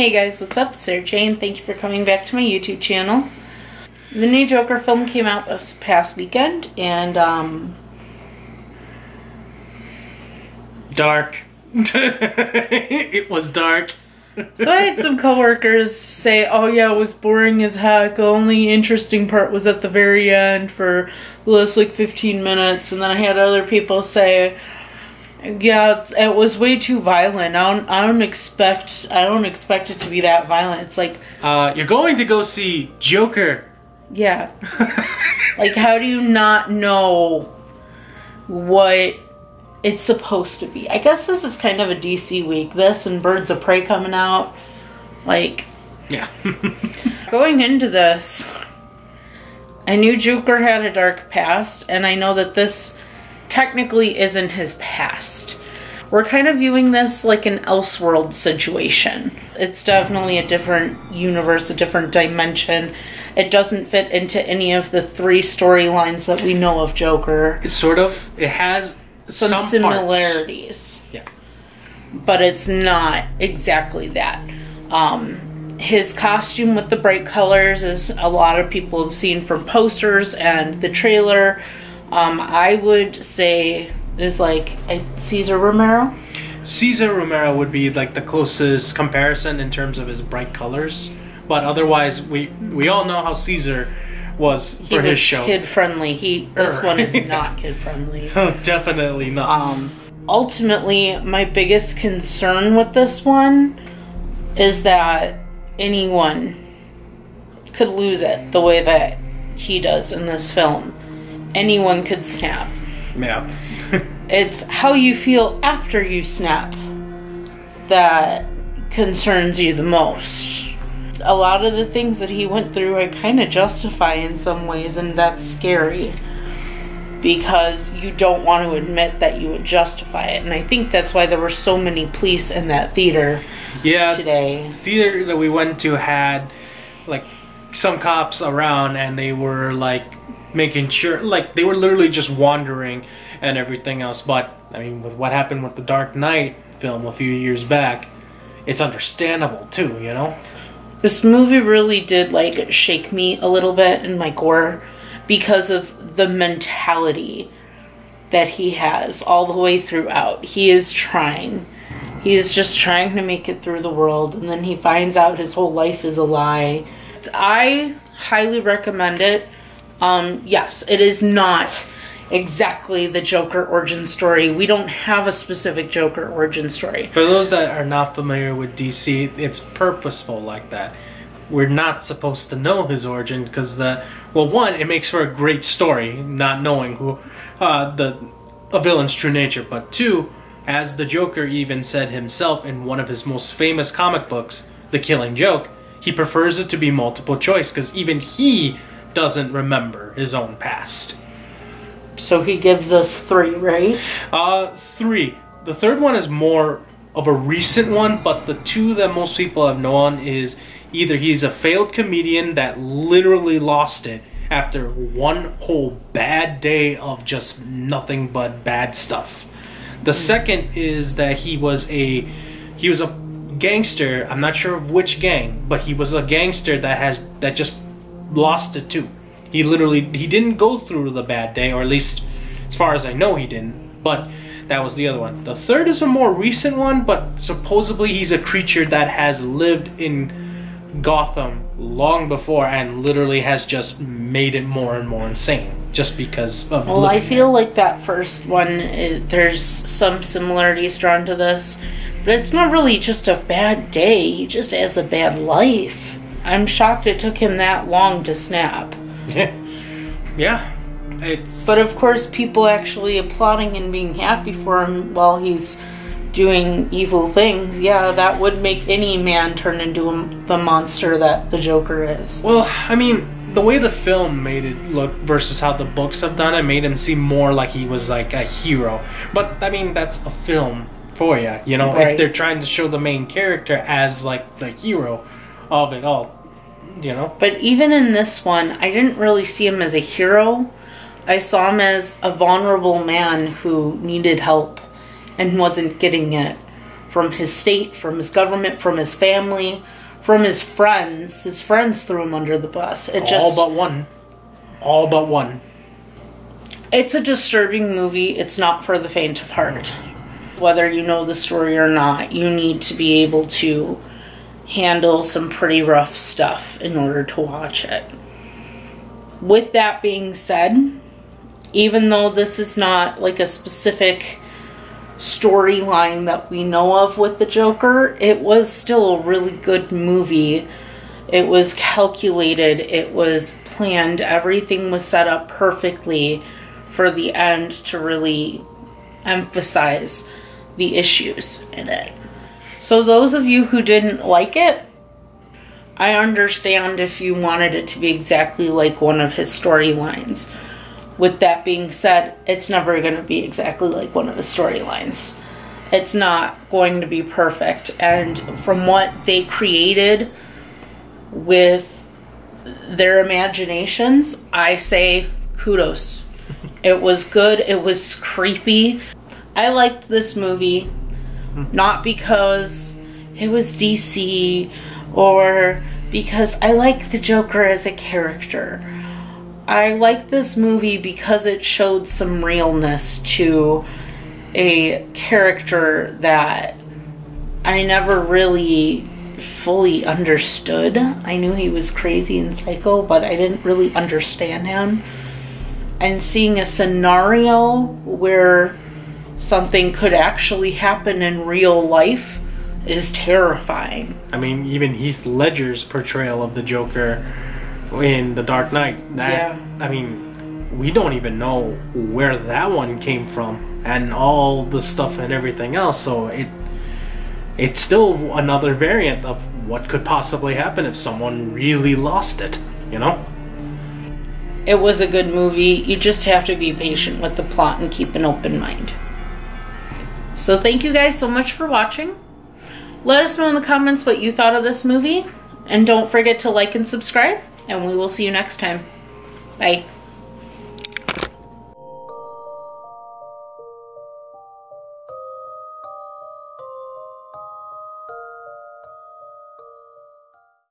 Hey guys, what's up? It's Sarah Jane. Thank you for coming back to my YouTube channel. The new Joker film came out this past weekend, and dark. It was dark. So I had some coworkers say, oh yeah, it was boring as heck. The only interesting part was at the very end for the last like 15 minutes. And then I had other people say, yeah, it was way too violent. I don't expect it to be that violent. It's like, you're going to go see Joker. Yeah. Like, how do you not know what it's supposed to be? I guess this is kind of a DC week. This and Birds of Prey coming out. Like, yeah. Going into this, I knew Joker had a dark past, and I know that this technically isn't his past. We're kind of viewing this like an Elseworlds situation. It's definitely a different universe, a different dimension. It doesn't fit into any of the three storylines that we know of Joker. It's sort of, it has some similarities. Parts. Yeah. But it's not exactly that. His costume with the bright colors, is a lot of people have seen from posters and the trailer. I would say is like Cesar Romero. Cesar Romero would be like the closest comparison in terms of his bright colors. But otherwise, we all know how Caesar was for his show. Kid friendly. This one is not kid friendly. Definitely not. Ultimately, my biggest concern with this one is that anyone could lose it the way that he does in this film. Anyone could snap. Yeah. It's how you feel after you snap that concerns you the most. A lot of the things that he went through I kind of justify in some ways, and that's scary because you don't want to admit that you would justify it. And I think that's why there were so many police in that theater today. The theater that we went to had like some cops around, and they were like making sure, like they were literally just wandering and everything else. But I mean, with what happened with the Dark Knight film a few years back, it's understandable too, you know? This movie really did like shake me a little bit in my core because of the mentality that he has all the way throughout. He is trying. He is just trying to make it through the world, and then he finds out his whole life is a lie. I highly recommend it. Yes, it is not exactly the Joker origin story. We don't have a specific Joker origin story. For those that are not familiar with DC, it's purposeful like that. We're not supposed to know his origin because one, it makes for a great story, not knowing who a villain's true nature. But two, as the Joker even said himself in one of his most famous comic books, The Killing Joke, he prefers it to be multiple choice because even he doesn't remember his own past. So he gives us 3, right? 3. The third one is more of a recent one, but the 2 that most people have known is either he's a failed comedian that literally lost it after one whole bad day of just nothing but bad stuff. The second is that he was a gangster. I'm not sure of which gang, but he was a gangster that just lost it too. He didn't go through the bad day, or at least as far as I know he didn't, but that was the other one. The third is a more recent one, but supposedly he's a creature that has lived in Gotham long before and literally has just made it more and more insane just because of Well, I feel like that first one, there's some similarities drawn to this, but it's not really just a bad day. He just has a bad life. I'm shocked it took him that long to snap. Yeah. But of course, people actually applauding and being happy for him while he's doing evil things, yeah, that would make any man turn into the monster that the Joker is. Well, I mean, the way the film made it look versus how the books have done it made him seem more like he was like a hero. But, I mean, that's a film for you, you know? Right. If they're trying to show the main character as like the hero of it all, you know? But even in this one, I didn't really see him as a hero. I saw him as a vulnerable man who needed help and wasn't getting it. from his state, from his government, from his family, from his friends. His friends threw him under the bus. All but one. All but one. It's a disturbing movie. It's not for the faint of heart. Whether you know the story or not, you need to be able to handle some pretty rough stuff in order to watch it. With that being said, even though this is not like a specific storyline that we know of with the Joker, it was still a really good movie. It was calculated, it was planned, everything was set up perfectly for the end to really emphasize the issues in it. So those of you who didn't like it, I understand if you wanted it to be exactly like one of his storylines. With that being said, it's never going to be exactly like one of his storylines. It's not going to be perfect. And from what they created with their imaginations, I say kudos. It was good. It was creepy. I liked this movie, not because it was DC or because I like the Joker as a character. I like this movie because it showed some realness to a character that I never really fully understood. I knew he was crazy and psycho, but I didn't really understand him. And seeing a scenario where something could actually happen in real life is terrifying. I mean, even Heath Ledger's portrayal of the Joker in The Dark Knight, I mean, we don't even know where that one came from and all the stuff and everything else, so it's still another variant of what could possibly happen if someone really lost it, you know? It was a good movie. You just have to be patient with the plot and keep an open mind. So thank you guys so much for watching. Let us know in the comments what you thought of this movie. And don't forget to like and subscribe. And we will see you next time. Bye.